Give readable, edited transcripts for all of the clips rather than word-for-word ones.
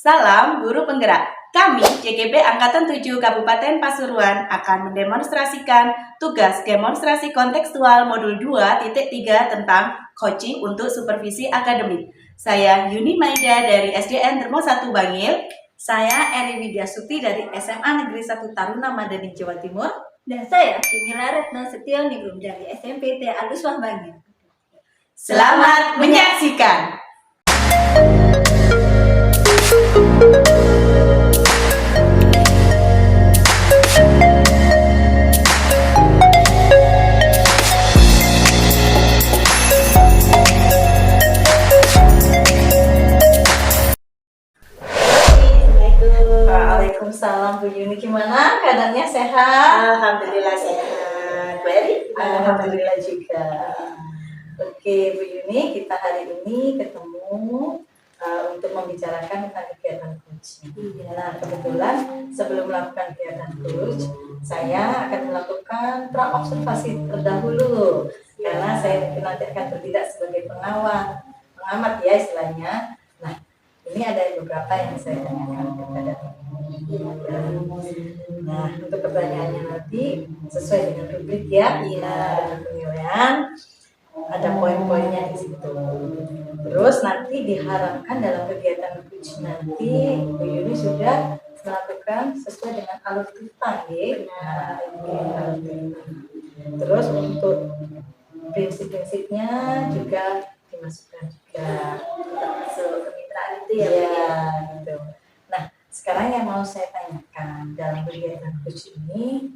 Salam Guru Penggerak. Kami, CGP Angkatan 7 Kabupaten Pasuruan, akan mendemonstrasikan tugas demonstrasi kontekstual modul 2.3 tentang coaching untuk supervisi akademik. Saya Yuni Maida dari SDN Termo 1 Bangil. Saya Eri Widyasuti dari SMA Negeri 1 Taruna Madani, Jawa Timur. Dan saya Sumila Retno Setioningrum dari SMPT Al-Uswah Bangil. Selamat menyaksikan. Waalaikumsalam Bu Yuni, gimana keadaannya, sehat? Alhamdulillah sehat. Bu Eri? Alhamdulillah juga. Oke Bu Yuni, kita hari ini ketemu untuk membicarakan tentang kegiatan coaching. Nah, kebetulan sebelum melakukan kegiatan coach, saya akan melakukan praobservasi terdahulu karena saya nanti akan bertindak sebagai pengamat ya istilahnya. Nah, ini ada beberapa yang saya tanyakan kepada Nah, untuk pertanyaannya nanti sesuai dengan rubrik ya, ada penilaian, ada poin-poinnya di situ. Terus nanti diharapkan dalam kegiatan coach nanti Bu Yuni sudah melakukan sesuai dengan alur kita, Terus untuk prinsip-prinsipnya juga dimasukkan juga, Termasuk kemitraan itu ya. Iya, gitu. Nah, sekarang yang mau saya tanyakan dalam kegiatan coach ini,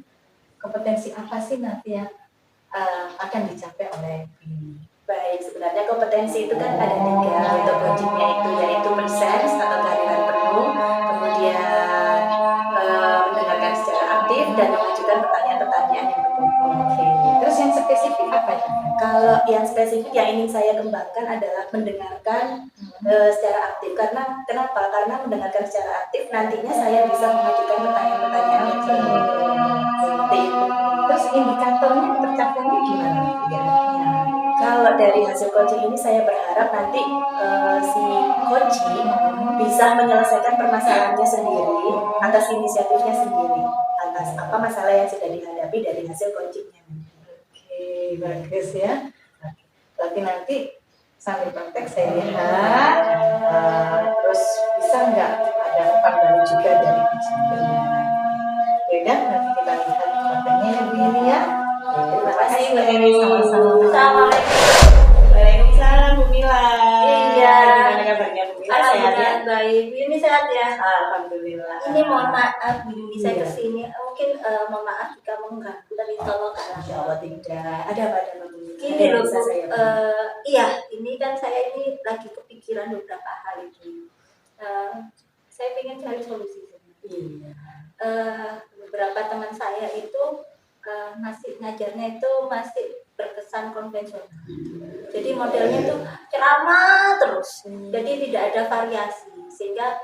kompetensi apa sih nanti yang akan dicapai oleh ini? Baik, sebenarnya kompetensi itu kan ada 3 untuk coachingnya itu, yaitu presence atau kehadiran penuh, kemudian mendengarkan secara aktif dan mengajukan pertanyaan-pertanyaan yang berbobot. Terus yang spesifik apa ya? Kalau yang spesifik yang ingin saya kembangkan adalah mendengarkan secara aktif. Karena kenapa? Karena mendengarkan secara aktif nantinya saya bisa mengajukan pertanyaan-pertanyaan yang seperti itu. Terus indikatornya tercapainya gimana? Kalau dari hasil coaching ini saya berharap nanti si coaching bisa menyelesaikan permasalahannya sendiri atas inisiatifnya sendiri, atas apa masalah yang sudah dihadapi dari hasil coachingnya. Oke, bagus ya. Tapi nanti sambil praktek saya lihat, terus bisa nggak ada umpan balik juga dari coachingnya. Beda, nanti kita lihat prakteknya ya Bu Yuni ya. Terima kasih Bu Eri, sama-sama. Assalamualaikum. Waalaikumsalam Bu Mila. Iya. Gimana kabarnya Bu Mila? Sehat ya? Baik, Bu Yuni sehat ya? Alhamdulillah. Ini mohon maaf Bu Yuni, saya kesini mungkin mohon maaf jika mengganggu, tapi tolong Insya Allah tidak. Ada apa Bu Mila? Gini loh Bu, iya ini kan saya ini lagi kepikiran beberapa hal itu. Saya ingin cari solusi sebenarnya. Beberapa teman saya itu masih ngajarnya itu masih berkesan konvensional. Jadi modelnya itu ceramah terus. Jadi tidak ada variasi sehingga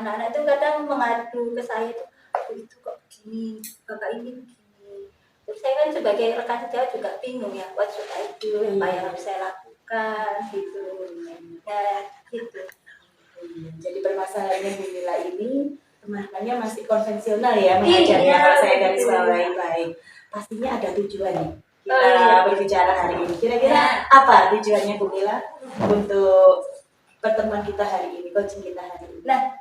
anak-anak itu kadang mengadu ke saya itu kok begini, Bapak ini begini. Terus saya kan sebagai rekan sejawat juga bingung ya, what should I do, apa yang harus saya lakukan gitu. Nah, gitu. Jadi permasalahannya Bu Mila ini maknanya masih konvensional ya mengajarnya. Kalau saya garis bawahi baik, pastinya ada tujuan nih kita berbicara hari ini. Kira-kira apa tujuannya Bu Mila untuk pertemuan kita hari ini, coaching kita hari ini? Nah,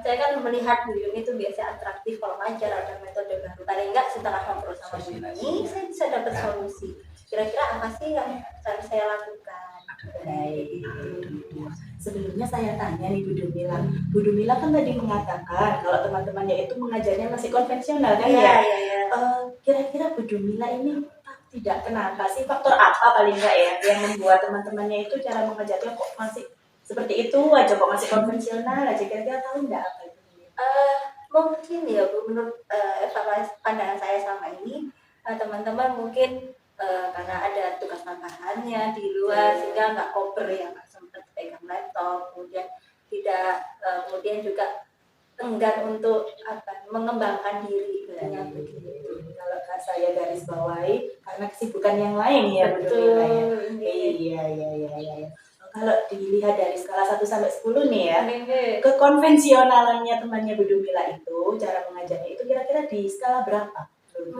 saya kan melihat Bu Yuni itu biasa atraktif kalau ngajar, ada metode baru. Paling enggak setelah ngobrol sama Bu Yuni, saya bisa dapat solusi. Kira-kira apa sih yang harus saya lakukan? Baik. Sebelumnya saya tanya nih Bu Dumila. Bu Dumila kan tadi mengatakan kalau teman-temannya itu mengajarnya masih konvensional kan ya? Kira-kira Bu Dumila ini tidak kenapa sih, faktor apa paling enggak ya yang membuat teman-temannya itu cara mengajarnya kok masih seperti itu aja, kok masih konvensional aja? Kira-kira tahu enggak apa itu? Mungkin ya Bu, menurut pandangan saya selama ini, teman-teman mungkin karena ada tugas tambahannya di luar sehingga nggak koper ya, nggak sempat pegang laptop, kemudian kemudian juga enggan untuk mengembangkan diri katanya begitu. Kalau saya garis bawahi karena kesibukan yang lain ya, betul. Iya. kalau dilihat dari skala 1 sampai 10 nih ya, Oke. kekonvensionalannya temannya Bu Dumila itu, cara mengajarnya itu kira-kira di skala berapa?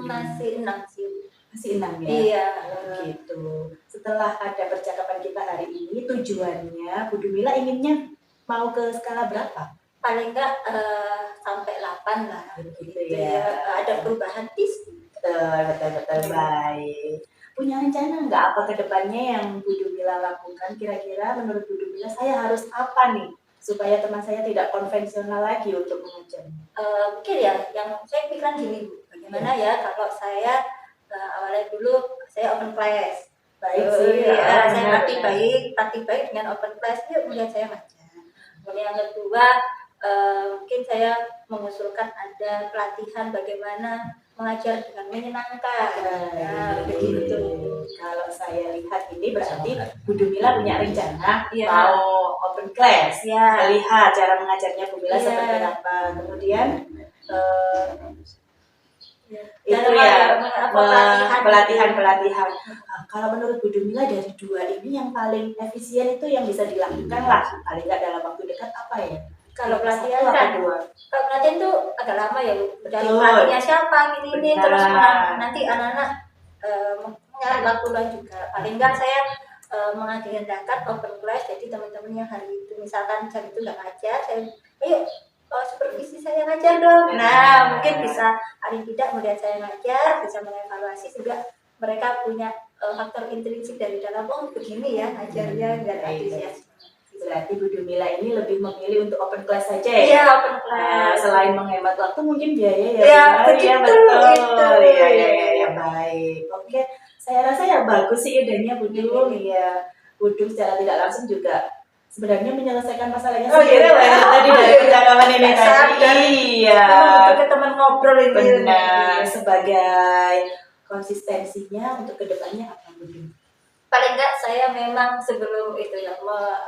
Masih 6 sih. Masih 6 ya? Iya. Begitu. Setelah ada percakapan kita hari ini, tujuannya Bu Dumila inginnya mau ke skala berapa? Paling enggak sampai 8 lah. Begitu ya. Ada perubahan tipis. Betul. Baik. Punya rencana nggak apa ke depannya yang Bu Dumila lakukan? Kira-kira menurut Bu Dumila saya harus apa nih supaya teman saya tidak konvensional lagi untuk mengajar? Mungkin ya yang saya pikirkan gini Bu, bagaimana ya kalau saya awalnya dulu saya open class. Baik sih. Ya, saya praktik baik dengan open class, yuk melihat saya ngajar. Kemudian yang kedua, mungkin saya mengusulkan ada pelatihan bagaimana mengajar dengan menyenangkan. Nah, begitu. Kalau saya lihat ini berarti Bu Dumila punya rencana Ya. mau open class. Ya. Melihat cara mengajarnya Bu Dumila Ya. seperti apa. Kemudian Dan itu ya pelatihan. pelatihan. Nah, kalau menurut Bu Dumila dari dua ini yang paling efisien itu yang bisa dilakukan lah paling nggak dalam waktu dekat apa ya? Kalau pelatihan Satu kan, apa dua? kalau pelatihan itu agak lama ya Bu. Dari Betul. pelatihnya siapa ini Benar. terus nanti anak-anak nyari waktu lah juga. Paling enggak saya mengagendakan open class, jadi teman-teman yang hari itu misalkan jam itu nggak ngajar, saya ayo supervisi saya ngajar dong. Nah, mungkin bisa paling tidak melihat saya ngajar, bisa mengevaluasi juga mereka punya faktor intrinsik dari dalam, oh begini ya ngajarnya, dan antusias. Berarti Bu Dumila ini lebih memilih untuk open class saja ya? Iya, open class. Selain menghemat waktu mungkin biaya ya? Iya, Iya, betul. Iya, baik. Oke, saya rasa ya bagus sih idenya Bu Dum. Iya, Bu Dum secara tidak langsung juga sebenarnya menyelesaikan masalahnya sendiri lah ya tadi dari percakapan ini tadi. Iya. Untuk teman ngobrol ini. Benar. Sebagai konsistensinya untuk kedepannya apa Bu Dum? Paling enggak saya memang sebelum itu ya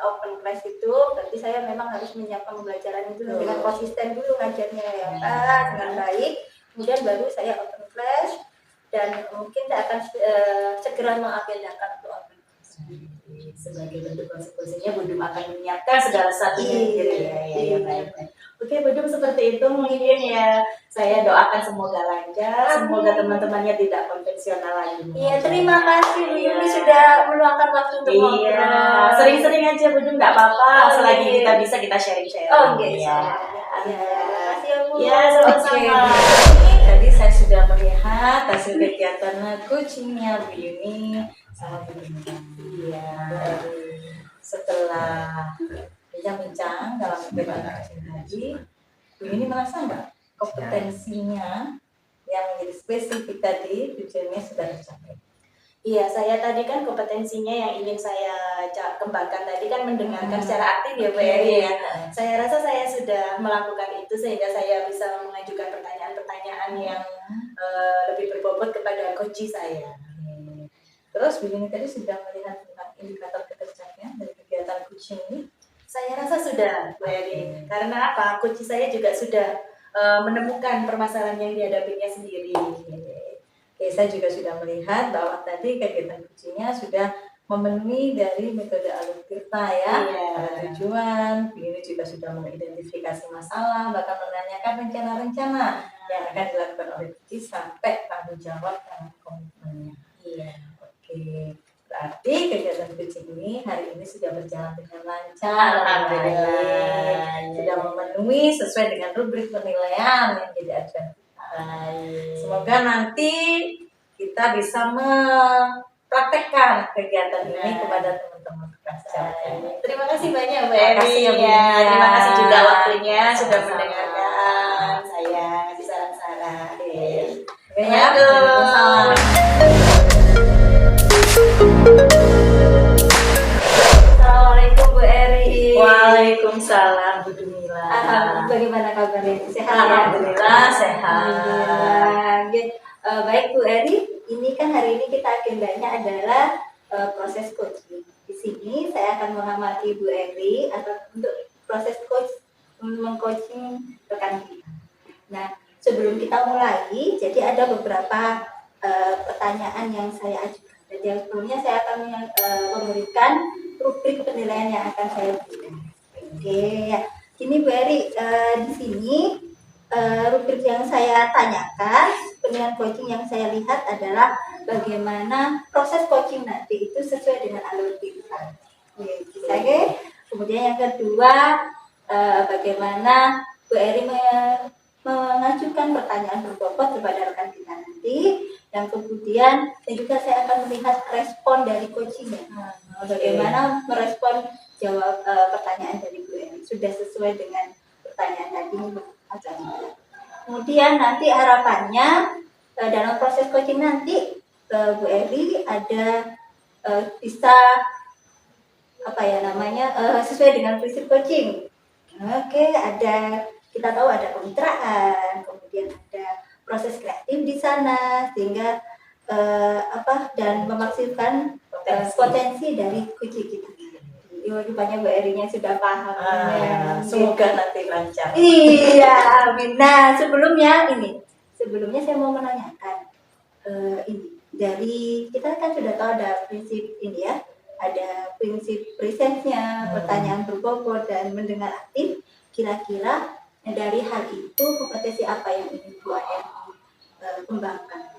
open class itu berarti saya memang harus menyiapkan pembelajaran itu dengan konsisten dulu ngajarnya ya dengan baik, kemudian baru saya open class dan mungkin saya akan segera mengagendakan untuk open class. Sebagai bentuk konsekuensinya Bu Dum akan menyiapkan segala sesuatunya gitu ya. Iya, baik. Oke, Bu Dum seperti itu mungkin ya. Saya doakan semoga lancar, semoga teman-temannya tidak konvensional lagi. Iya, terima kasih Bu Yuni sudah meluangkan waktu untuk ngobrol. Iya, sering-sering aja Bu Dum, nggak apa-apa. Selagi kita bisa kita sharing-sharing. Oh, oke. Iya. Terima kasih ya Bu. Ya, sama-sama. Tadi saya sudah melihat hasil kegiatan coachingnya Bu Yuni sama Bu Dumila. Iya. Setelah bincang-bincang dalam kegiatan coaching tadi, Bu Yuni merasa nggak kompetensinya yang menjadi spesifik tadi tujuannya sudah tercapai? Iya, saya tadi kan kompetensinya yang ingin saya kembangkan tadi kan mendengarkan secara aktif ya Bu Eri ya. Saya rasa saya sudah melakukan itu sehingga saya bisa mengajukan pertanyaan-pertanyaan yang lebih berbobot kepada coach saya. Terus Bu Yuni tadi sudah melihat tentang indikator ketercapaian dari kegiatan coaching ini? Saya rasa sudah Bu Eri. Karena apa? Coach saya juga sudah menemukan permasalahan yang dihadapinya sendiri. Oke, saya juga sudah melihat bahwa tadi kegiatan coachingnya sudah memenuhi dari metode Alur Tirta ya. Iya. Ada tujuan, ini juga sudah mengidentifikasi masalah, bahkan menanyakan rencana-rencana yang akan dilakukan oleh coach sampai tanggung jawab dan komitmennya. Iya. Oke, berarti kegiatan coaching ini hari ini sudah berjalan dengan lancar. Alhamdulillah. Sudah memenuhi sesuai dengan rubrik penilaian yang jadi acuan kita. Semoga nanti kita bisa mempraktekkan kegiatan ini kepada teman-teman praktisi. Terima kasih banyak Bu Terima kasih Eri. ya, Bu Eri. Terima kasih juga waktunya sudah Sama-sama. mendengarkan saya ngasih saran-saran. Ya, Assalamualaikum Bu Eri. Waalaikumsalam Bu Dumila. Alhamdulillah, bagaimana kabarnya? Sehat ya? Alhamdulillah sehat. Alhamdulillah. Baik Bu Eri, ini kan hari ini kita agendanya adalah proses coaching. Di sini saya akan mengamati Bu Eri atau untuk proses mengcoaching rekan kita. Nah, sebelum kita mulai, jadi ada beberapa pertanyaan yang saya ajukan. Jadi yang sebelumnya saya akan memberikan rubrik penilaian yang akan saya berikan. Oke, ya. Ini Bu Eri, di sini rubrik yang saya tanyakan, penilaian coaching yang saya lihat adalah bagaimana proses coaching nanti itu sesuai dengan alur kita. Oke. Kemudian yang kedua, bagaimana Bu Eri mengajukan pertanyaan berbobot kepada rekan kita nanti. Yang kemudian juga saya akan melihat respon dari coachingnya. Bagaimana merespon jawab pertanyaan dari Bu Eri. Sudah sesuai dengan pertanyaan tadi atau tidak. Kemudian nanti harapannya dalam proses coaching nanti Bu Eri ada bisa sesuai dengan prinsip coaching. Oke, kita tahu ada kemitraan, kemudian ada proses kreatif di sana sehingga dan memaksimalkan potensi dari coaching kita. Rupanya Bu Erinya sudah paham. Semoga nanti lancar. Iya, amin. Nah, sebelumnya saya mau menanyakan ini dari kita kan sudah tahu ada prinsip ini ya, ada prinsip presentnya, pertanyaan berbobot dan mendengar aktif. Kira-kira dari hal itu kompetensi apa yang ingin Bu Eri kembangkan?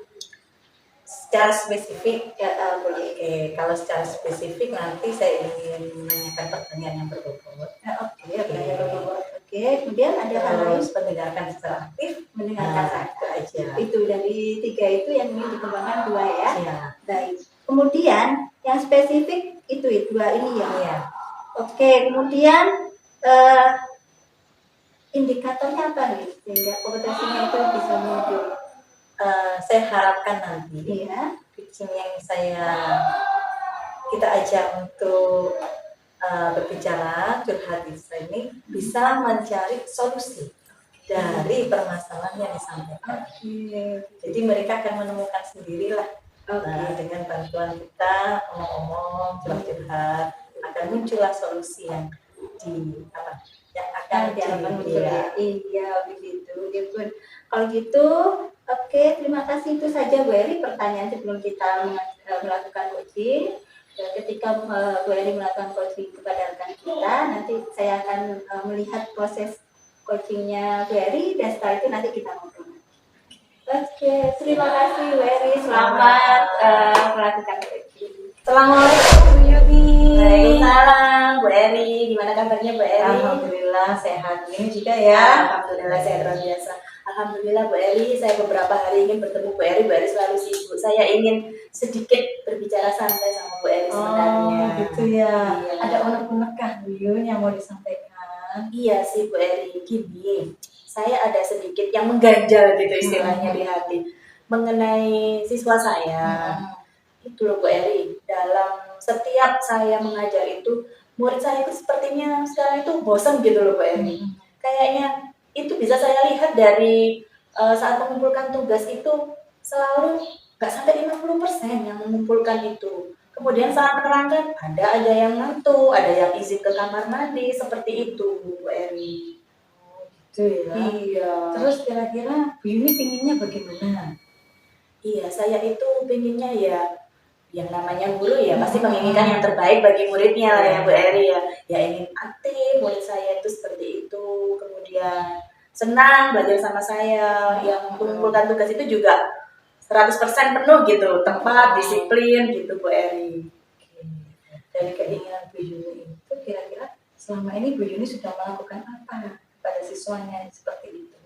Secara spesifik Ya, boleh. Oke, kalau secara spesifik nanti saya ingin menanyakan pertanyaan yang berbobot. Pertanyaan berbobot. Oke, kemudian ada hal lain, Harus mendengarkan secara aktif. mendengarkan Itu aja. Itu dari 3 itu yang ingin dikembangkan 2 ya. Iya. Baik. Kemudian yang spesifik itu 2 ini ya. Iya. Oke, kemudian indikatornya apa nih sehingga kompetensinya itu bisa muncul? Saya harapkan nanti Iya. pitching yang kita ajak untuk berbicara curhat ini bisa mencari solusi dari permasalahan yang disampaikan. Jadi mereka akan menemukan sendirilah. Dengan bantuan kita ngomong-ngomong curhat akan muncullah solusi yang akan muncul. Iya, begitu. Kalau gitu, oke, terima kasih. Itu saja Bu Eri pertanyaan sebelum kita melakukan coaching. Dan ketika Bu Eri melakukan coaching kepada rekan kita, nanti saya akan melihat proses coachingnya Bu Eri dan setelah itu nanti kita ngobrol. Oke, terima kasih Bu Eri. Selamat melakukan coaching. Assalamualaikum Bu Yuni. Waalaikumsalam Bu Eri. Gimana kabarnya Bu Eri? Alhamdulillah sehat nih juga ya. Alhamdulillah sehat luar biasa. Alhamdulillah Bu Eri, saya beberapa hari ingin bertemu Bu Eri selalu sibuk. Saya ingin sedikit berbicara santai sama Bu Eri sebenarnya. Gitu ya. Iya. Ada unek-unek kah Bu Yun yang mau disampaikan? Iya sih Bu Eri, gini. Saya ada sedikit yang mengganjal gitu istilahnya di hati mengenai siswa saya. Itu loh Bu Eri, dalam setiap saya mengajar itu, murid saya itu sepertinya sekarang itu bosan gitu loh Bu Eri. Kayaknya itu bisa saya lihat dari saat mengumpulkan tugas itu selalu nggak sampai 50% yang mengumpulkan itu. Kemudian saat menerangkan ada aja yang ngantuk, ada yang izin ke kamar mandi, seperti itu Bu Eri. Gitu ya. Iya. Terus kira-kira Bu Yuni pinginnya bagaimana? Iya, saya itu pinginnya ya yang namanya guru ya pasti menginginkan yang terbaik bagi muridnya lah ya Bu Eri ya. Ya ingin aktif murid saya itu seperti itu, kemudian senang belajar sama saya, yang mengumpulkan tugas itu juga 100% penuh gitu, tepat, disiplin gitu Bu Eri. Dari keinginan Bu Yuni itu kira-kira selama ini Bu Yuni sudah melakukan apa pada siswanya seperti itu?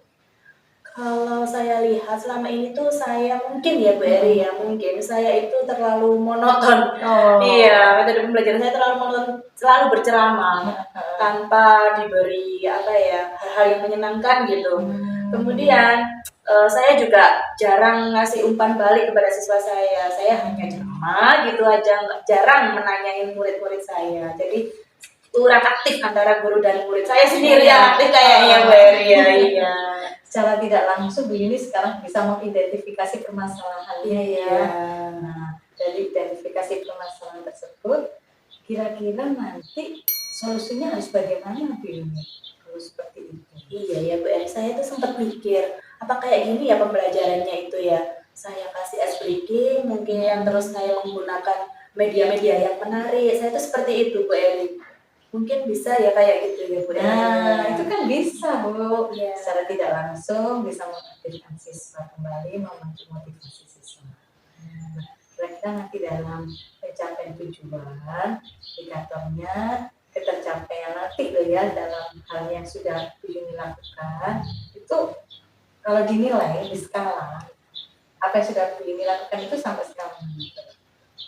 Kalau saya lihat selama ini tuh saya mungkin ya Bu Eri ya, mungkin saya itu terlalu monoton. Iya, metode pembelajaran saya terlalu monoton, selalu berceramah tanpa diberi hal-hal yang menyenangkan gitu. Kemudian saya juga jarang ngasih umpan balik kepada siswa saya. Saya hanya ceramah gitu aja, jarang menanyain murid-murid saya. Jadi kurang aktif antara guru dan murid. Saya sendiri yang aktif kayaknya Bu Eri ya. Iya. Secara tidak langsung Bu Yuni sekarang bisa mengidentifikasi permasalahannya ya. Nah, dari identifikasi permasalahan tersebut, kira-kira nanti solusinya harus bagaimana Bu Yuni? Kalau seperti itu. Iya ya Bu Eri, saya tuh sempat mikir, apa kayak gini ya pembelajarannya itu ya. Saya kasih ice breaking, mungkin terus saya menggunakan media-media yang menarik. Saya tuh seperti itu Bu Eri. Mungkin bisa ya kayak gitu ya Bu Eri. Nah, itu kan bisa Bu. Ya. Secara tidak langsung bisa mengaktifkan siswa kembali, memacu motivasi siswa. Kira-kira nanti dalam pencapaian tujuan, indikatornya ketercapaian nanti loh ya dalam hal yang sudah Bu Yuni lakukan itu kalau dinilai di skala apa yang sudah Bu Yuni lakukan itu sampai sekarang.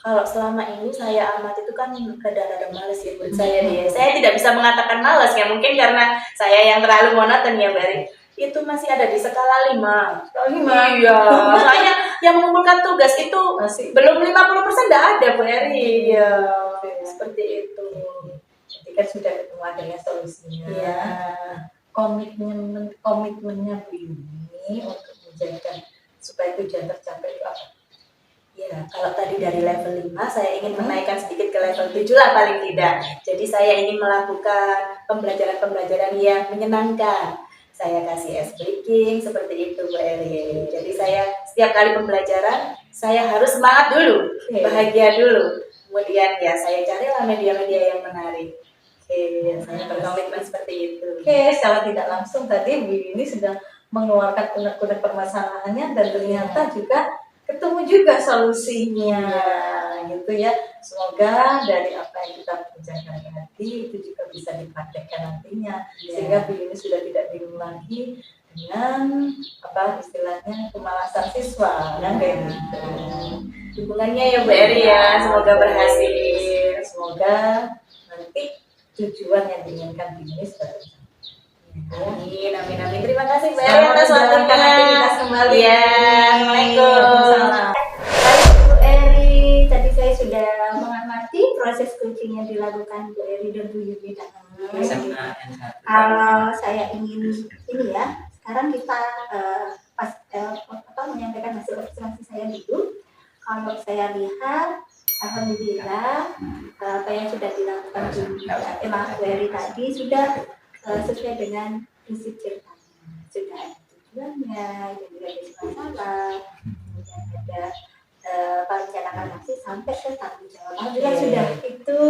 Kalau selama ini saya amati itu kan kadang-kadang males ya buat saya nih. Saya tidak bisa mengatakan malas ya, mungkin karena saya yang terlalu monoton ya Bari. Itu masih ada di skala 5. Skala 5? Iya. Soalnya yang mengumpulkan tugas itu masih belum 50% enggak ada Bu Eri. Iya. Seperti itu. Jadi kan sudah ketemu adanya solusinya. Iya. Komitmennya Bu Yuni untuk menjaga supaya tujuan tercapai itu apa? Ya, kalau tadi dari level 5, saya ingin menaikkan sedikit ke level 7 lah paling tidak. Jadi saya ingin melakukan pembelajaran-pembelajaran yang menyenangkan. Saya kasih ice breaking seperti itu Bu Eri. Jadi saya setiap kali pembelajaran, saya harus semangat dulu, bahagia dulu. Kemudian ya saya carilah media-media yang menarik. Saya berkomitmen seperti itu. Secara tidak langsung tadi Bu Yuni sudah mengeluarkan unek-unek permasalahannya dan ternyata juga ketemu juga solusinya, gitu ya. Semoga dari apa yang kita bicarakan tadi itu juga bisa dipraktekkan nantinya, sehingga Bu Yuni sudah tidak bingung lagi dengan apa istilahnya kemalasan siswa, kan kayak gitu. Dukungannya ya Bu Eri ya, semoga berhasil. Semoga nanti tujuan yang diinginkan Bu Yuni sudah tercapai. Amin, amin, amin. Terima kasih Bu Eri atas waktunya. Aktivitas kembali. Ya, Assalamualaikum. Baik Bu Eri, tadi saya sudah mengamati proses coaching yang dilakukan Bu Eri dan Bu Yuni. Kalau saya ingin ini ya, sekarang kita menyampaikan hasil observasi saya dulu. Kalau saya lihat, alhamdulillah apa yang sudah dilakukan Bu Eri tadi sudah sesuai dengan prinsip ceritanya. Sudah ada tujuannya, juga ada masalah, kemudian ada perencanaan aksi sampai ke tanggung jawab. Alhamdulillah sudah itu.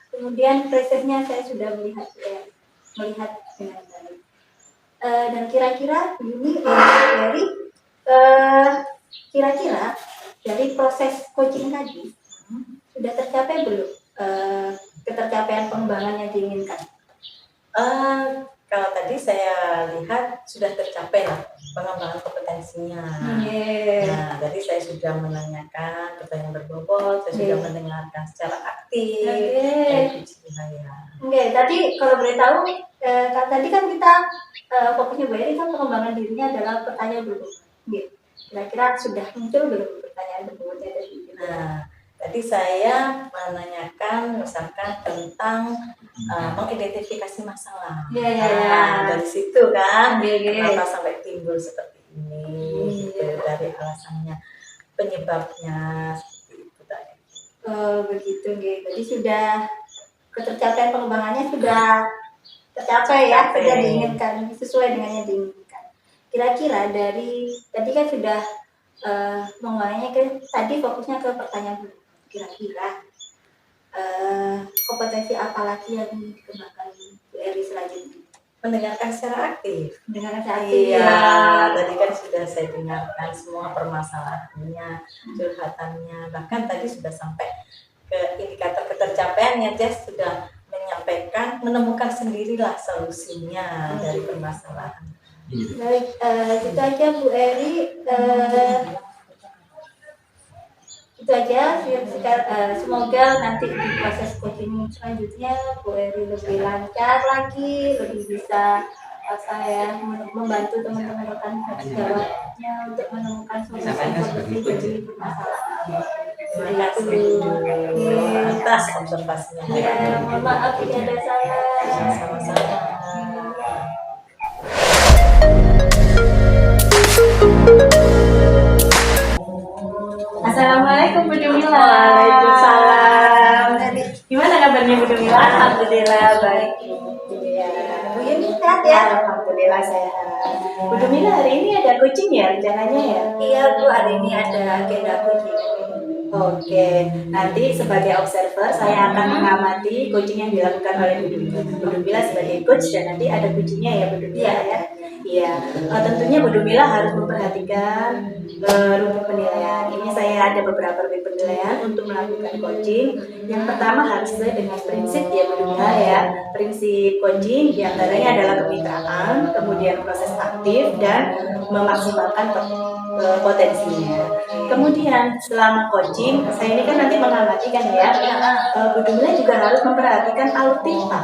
Kemudian prosesnya saya sudah melihat dengan baik. Dan kira-kira ini dari kira-kira dari proses coaching tadi sudah tercapai belum ketercapaian pengembangan yang diinginkan? Kalau tadi saya lihat sudah tercapai lah pengembangan kompetensinya. Nah, tadi saya sudah menanyakan pertanyaan berbobot, saya sudah mendengarkan secara aktif dari coaching saya. Tadi kalau boleh tahu, tadi kan kita fokusnya Bu Eri kan pengembangan dirinya adalah pertanyaan berbobot. Kira-kira sudah muncul belum pertanyaan berbobotnya dari itu? Nah, tadi saya menanyakan misalkan tentang mengidentifikasi masalah. Dari situ kan, kenapa sampai timbul seperti ini, gitu, dari alasannya, penyebabnya seperti itu tadi. Begitu, jadi sudah ketercapaian pengembangannya sudah tercapai ya, sudah diinginkan sesuai dengan yang diinginkan. Kira-kira dari tadi kan sudah mengulanginya tadi fokusnya ke pertanyaan dulu. Kira-kira kompetensi apa lagi yang dikembangkan Bu Eri selanjutnya? Mendengarkan secara aktif. Mendengarkan secara aktif. Iya, tadi kan sudah saya dengarkan semua permasalahannya, curhatannya, bahkan tadi sudah sampai ke indikator ketercapaiannya, dia sudah menyampaikan, menemukan sendirilah solusinya dari permasalahan. Baik, itu aja Bu Eri. Itu aja. Semoga nanti di proses coaching selanjutnya Bu Eri lebih lancar lagi, lebih bisa membantu teman-teman rekan sejawatnya untuk menemukan solusi dari permasalahan. Terima kasih atas observasinya. Mohon maaf jika ada salah. Sama-sama. Assalamualaikum Bu Dumila. Waalaikumsalam. Gimana kabarnya Bu Dumila? Alhamdulillah baik. Bu Yuni sehat ya? Alhamdulillah sehat. Bu Dumila hari ini ada coaching ya rencananya ya? Iya Bu, hari ini ada agenda coaching. Oke, nanti sebagai observer saya akan mengamati coaching yang dilakukan oleh Bu Dumila sebagai coach dan nanti ada kuncinya ya Bu Dumila ya. Iya, tentunya Bu Dumila harus memperhatikan rumput penilaian. Ini saya ada beberapa rumput penilaian untuk melakukan coaching. Yang pertama harus sesuai dengan prinsip ya Bu Dumila ya. Prinsip coaching diantaranya adalah kemitraan, kemudian proses aktif dan memaksimalkan potensinya. Kemudian selama coaching, saya ini kan nanti mengamati kan ya, Bu Dumila juga harus memperhatikan alutsista.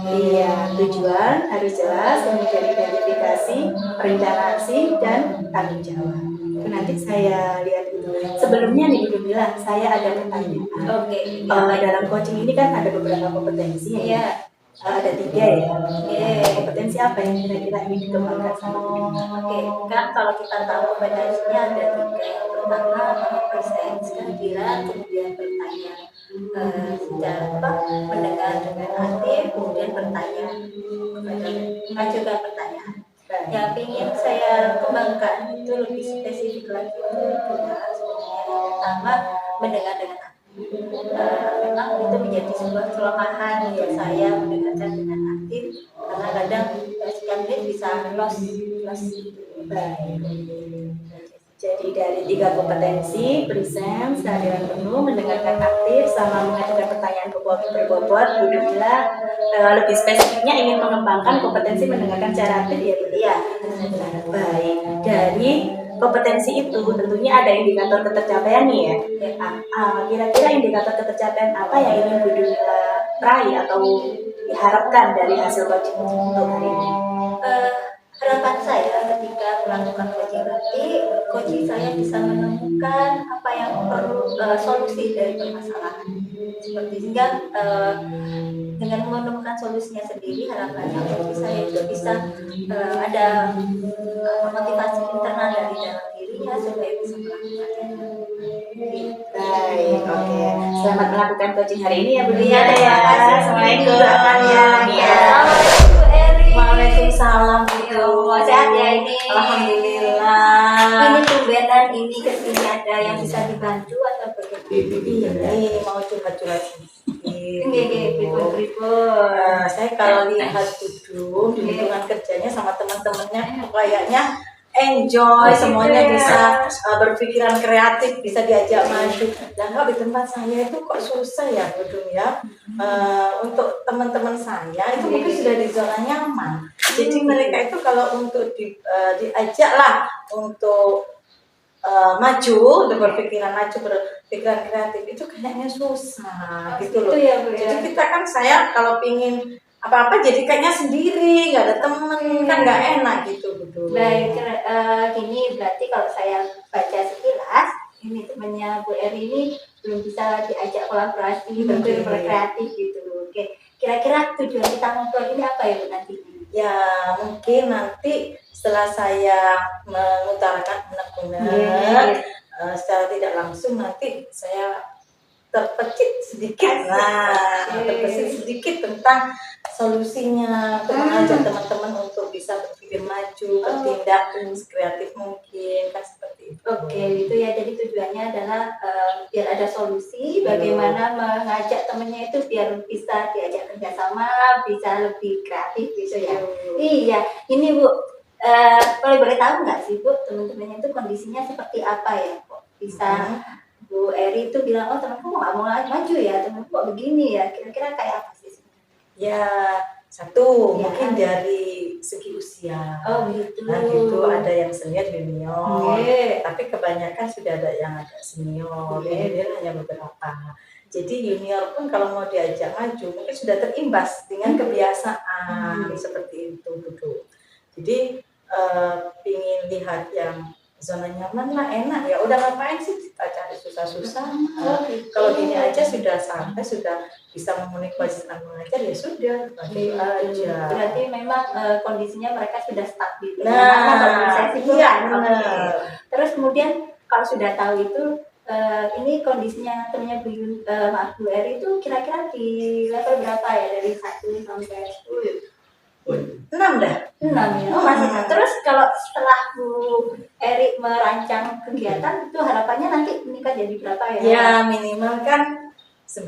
Iya, tujuan harus jelas, kemudian identifikasi, perencanaan dan tanggung jawab. Nanti saya lihat dulu. Sebelumnya nih Bu Dumila, saya ada pertanyaan. Oke. Dalam coaching ini kan ada beberapa kompetensi ya. Ada 3 ya. Kompetensi apa yang kira-kira ingin dikembangkan sama Bu Dumila? Oke, kan kalau kita tahu kompetensinya ada 3. Yang pertama presence, kehadiran, kemudian bertanya. Secara mendengar dengan aktif, kemudian bertanya, mengajukan pertanyaan. Yang ingin saya kembangkan itu lebih spesifik lagi itu adalah sebenarnya yang pertama mendengar dengan aktif. Memang itu menjadi sebuah kelemahan untuk saya mendengarkan dengan aktif karena kadang sekian menit bisa lost. Jadi dari 3 kompetensi, presence, kehadiran penuh, mendengarkan aktif, sama mengajukan pertanyaan berbobot, Bu Dumila lebih spesifiknya ingin mengembangkan kompetensi mendengarkan secara aktif ya Bu. Iya. Baik. Dari kompetensi itu tentunya ada indikator ketercapaian nih ya. Kira-kira indikator ketercapaian apa yang ingin Bu Dumila raih atau diharapkan dari hasil coaching untuk hari ini? Harapan saya ketika melakukan coaching nanti, coaching saya bisa menemukan apa yang perlu solusi dari permasalahan. Seperti sehingga dengan menemukan solusinya sendiri, harapannya coaching saya itu bisa ada motivasi internal dari dalam dirinya supaya bisa melakukannya. Baik, oke. Selamat melakukan coaching hari ini ya Bu Dumila Terima ya. kasih. Assalamualaikum. Ya. Waalaikumsalam Bu. Sehat ya ini. Alhamdulillah. Ini tumbenan ini kesini ada yang bisa dibantu atau bagaimana? Ini mau curhat-curhat Saya kalau lihat duduk di lingkungan kerjanya sama teman-temannya kayaknya enjoy, semuanya bisa berpikiran kreatif, bisa diajak maju. Dan kalau di tempat saya itu kok susah ya Bu Dum ya. Untuk teman-teman saya itu mungkin sudah di zona nyaman. Jadi mereka itu kalau untuk diajak lah untuk maju, untuk berpikiran maju, berpikiran kreatif itu kayaknya susah gitu loh. Ya, Bu, ya. Jadi kita kan saya kalau pingin apa-apa jadi kayaknya sendiri, nggak ada temen, kan nggak enak gitu. Baik, gini berarti kalau saya baca sekilas, ini temannya Bu Eri ini belum bisa diajak kolaborasi, berkreatif gitu. Oke, kira-kira tujuan kita ngobrol ini apa ya Bu nanti? Ya mungkin nanti setelah saya mengutarakan benar-benar secara tidak langsung nanti saya terpecit sedikit, terpecit sedikit tentang solusinya untuk mengajak teman-teman untuk bisa berpikir maju, bertindak kreatif mungkin kan seperti itu. Oke, itu ya. Jadi tujuannya adalah biar ada solusi, bagaimana mengajak temennya itu biar bisa diajak kerjasama, bisa lebih kreatif gitu ya. Iya, ini Bu, boleh tahu nggak sih Bu, teman-temannya itu kondisinya seperti apa ya kok bisa Bu Eri itu bilang, oh temanku nggak mau maju ya, temanku kok begini ya, kira-kira kayak apa sih? Ya satu mungkin dari segi usia. Oh gitu. Nah gitu ada yang senior junior, tapi kebanyakan sudah ada yang agak senior, dia hanya beberapa. Jadi junior pun kalau mau diajak maju mungkin sudah terimbas dengan kebiasaan seperti itu gitu. Jadi pingin lihat yang zona nyaman lah, enak ya udah ngapain sih kita cari susah-susah. Kalau gini aja sudah sampai, sudah bisa memenuhi kewajiban mengajar ya sudah gitu aja. Berarti memang kondisinya mereka sudah stabil. Terus kemudian kalau sudah tahu itu ini kondisinya temannya Bu Eri itu kira-kira di level berapa ya, dari 1 sampai 10? 6 dah. 6 ya. Oh, masih 6. Terus kalau setelah Bu Eri merancang kegiatan itu harapannya nanti menikah jadi berapa ya? Ya minimal kan 9.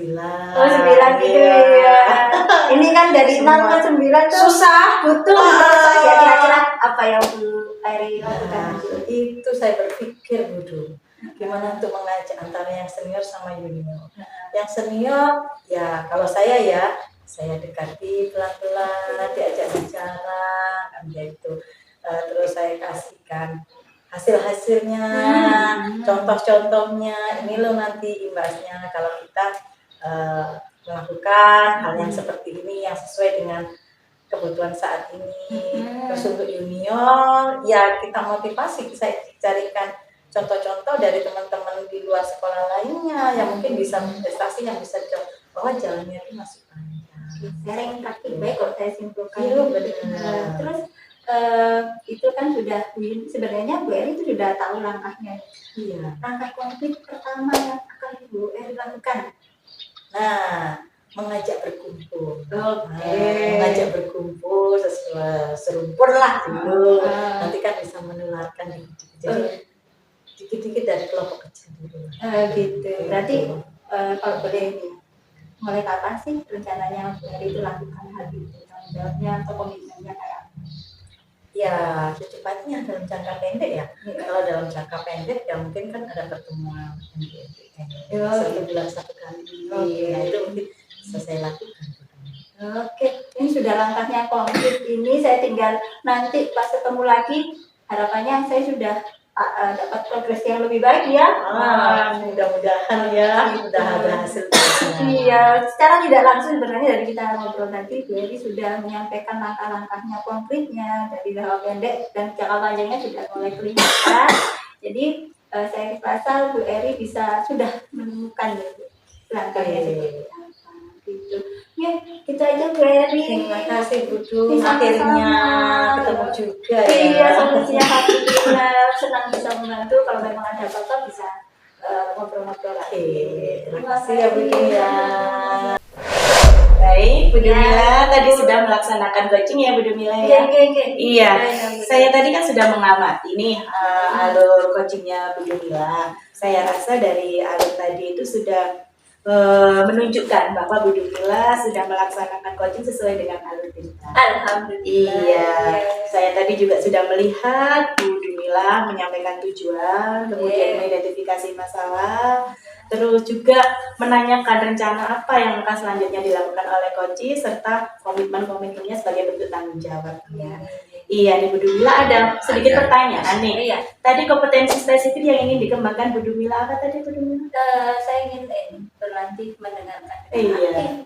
Oh, 9 gitu ya. Ini kan dari 6 ke 9 tuh susah. butuh proses ya. Kira-kira apa yang Bu Eri lakukan? Itu saya berpikir dulu gimana untuk mengajak antara yang senior sama junior. Yang senior ya kalau saya dekati pelan-pelan, diajak bicara kan gitu. Terus saya kasihkan hasil-hasilnya, contoh-contohnya, ini loh nanti imbasnya kalau kita melakukan hal yang seperti ini yang sesuai dengan kebutuhan saat ini. Terus untuk junior ya kita motivasi, saya carikan contoh-contoh dari teman-teman di luar sekolah lainnya yang mungkin bisa prestasi, yang bisa bahwa jalannya itu masih panjang. Sharing praktik baik kalau saya simpulkan. Iya benar. Terus itu kan sudah sebenarnya Bu Eri itu sudah tahu langkahnya. Iya. Langkah konkret pertama yang akan Bu Eri lakukan. Nah, mengajak berkumpul. Mengajak berkumpul sesuai serumpun lah dulu. Nanti kan bisa menularkan dikit-dikit. Jadi dikit-dikit dari kelompok kecil dulu. Gitu. Berarti kalau boleh mulai kapan sih rencananya Bu Eri itu lakukan hal itu? Tanggung jawabnya atau komitmennya kayak? Ya, secepatnya dalam jangka pendek ya. Kalau dalam jangka pendek ya mungkin kan ada pertemuan satu bulan satu kali. Nah, itu mungkin bisa saya lakukan. Oke, ini sudah langkahnya konkret. Ini saya tinggal nanti pas ketemu lagi. Harapannya saya sudah dapat progres yang lebih baik ya. Mudah-mudahan ya, sudah ada hasil. Iya, secara tidak langsung sebenarnya dari kita ngobrol tadi, Bu Eri sudah menyampaikan langkah-langkahnya konkretnya dari jangka pendek dan jangka panjangnya sudah mulai kelihatan. Jadi saya rasa Bu Eri sudah menemukan langkahnya seperti apa gitu. Ya, kita aja Bu Eri. Terima kasih Bu Du. Akhirnya ketemu juga ya. Iya, solusinya alhamdulillah. Senang bisa membantu. Kalau memang ada apa-apa bisa ngobrol-ngobrol lagi. Terima kasih ya Bu Du ya. Baik, Bu Dumila tadi sudah melaksanakan coaching ya Bu Dumila ya. Iya, saya tadi kan sudah mengamati nih alur coachingnya Bu Dumila. Saya rasa dari alur tadi itu sudah menunjukkan bahwa Bu Dumila sudah melaksanakan coaching sesuai dengan alur cerita. Alhamdulillah. Iya, saya tadi juga sudah melihat Bu Dumila menyampaikan tujuan, kemudian mengidentifikasi masalah, terus juga menanyakan rencana apa yang akan selanjutnya dilakukan oleh coach serta komitmen-komitmennya sebagai bentuk tanggung jawab. Iya, nih Bu Dumila ada sedikit pertanyaan nih. Iya. Tadi kompetensi spesifik yang ingin dikembangkan Bu Dumila apa tadi Bu Dumila? Saya ingin berlatih mendengarkan. Iya.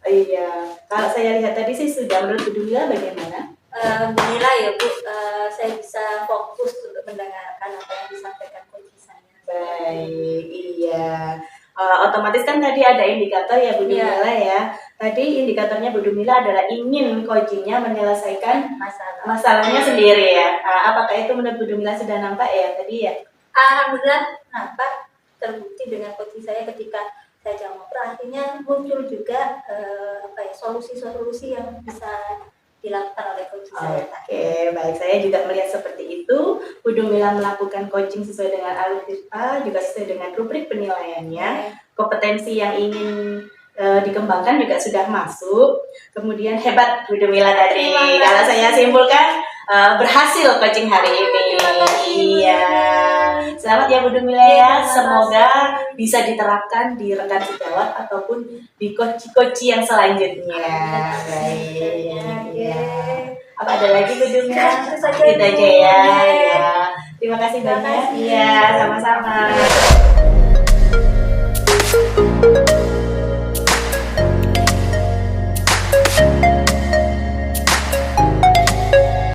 Iya. Kalau saya lihat tadi sih sudah, menurut Bu Dumila bagaimana? Alhamdulillah ya Bu, saya bisa fokus untuk mendengarkan apa yang disampaikan coach saya. Baik, iya. Otomatis kan tadi ada indikator ya Bu Dumila ya. Tadi indikatornya Bu Dumila adalah ingin coachingnya menyelesaikan masalahnya sendiri ya. Apakah itu menurut Bu Dumila sudah nampak ya tadi ya? Alhamdulillah nampak terbukti dengan coaching saya ketika saya jawab. Artinya muncul juga solusi-solusi yang bisa dilakukan oleh coaching saya. Oke, baik. Saya juga melihat seperti itu. Bu Dumila melakukan coaching sesuai dengan alur cerita, juga sesuai dengan rubrik penilaiannya. Kompetensi yang ingin dikembangkan juga sudah masuk. Kemudian hebat Bu Dumila tadi. Kalau saya simpulkan berhasil coaching hari ini. Iya. Selamat ya Bu Dumila ya. Semoga bisa diterapkan di rekan sejawat ataupun di coach yang selanjutnya. Baik. Ya. Apa ada lagi Bu Dumila? Kita aja ya. Terima kasih banyak. Iya, sama-sama.